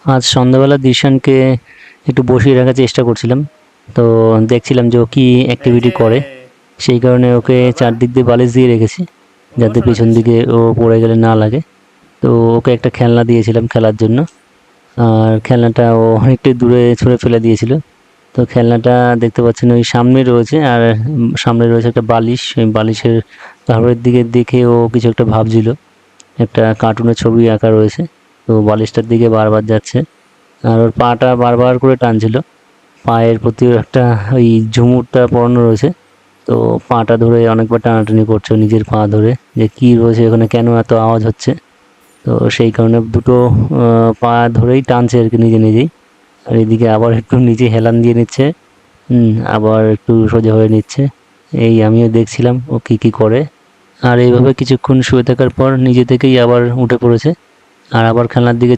আজ সন্ধ্যাবেলা দিশানকে একটু বসিয়ে রাখার চেষ্টা করছিলাম, তো দেখছিলাম যে ও কী এই অ্যাক্টিভিটি যে করে। সেই কারণে ওকে বাবা চারদিক দিয়ে বালিশ দিয়ে রেখেছি, যাতে বসো না পিছন দিশা। দিকে ও পড়ে গেলে না লাগে। তো ওকে একটা খেলনা দিয়েছিলাম খেলার জন্য, আর খেলনাটা ও অনেকটা দূরে ছুঁড়ে ফেলে দিয়েছিল। তো খেলনাটা দেখতে পাচ্ছেন ওই সামনে রয়েছে, আর সামনে রয়েছে একটা বালিশ। ওই বালিশের কাপড়ের দিকে দেখে ও কিছু একটা ভাবছিল, একটা কার্টুনের ছবি আঁকা রয়েছে। তো বালিশটার দিকে বারবার যাচ্ছে, আর ওর পাটা বারবার করে টানছিল। পায়ের প্রতিও একটা ওই ঝুমুরটা পরানো রয়েছে, তো পাটা ধরে অনেকবার টানাটানি করছে ও নিজের পা ধরে, যে কী রয়েছে এখানে, কেন এত আওয়াজ হচ্ছে। তো সেই কারণে দুটো পা ধরেই টানছে আর কি নিজে নিজেই। আর এদিকে আবার একটু নিচে হেলান দিয়ে নিচ্ছে, আবার একটু সোজা হয়ে নিচ্ছে। এই আমিও দেখছিলাম ও কী কী করে। আর এইভাবে কিছুক্ষণ শুয়ে থাকার পর নিজে থেকেই আবার উঠে পড়েছে, আর আবার খেলনার দিকে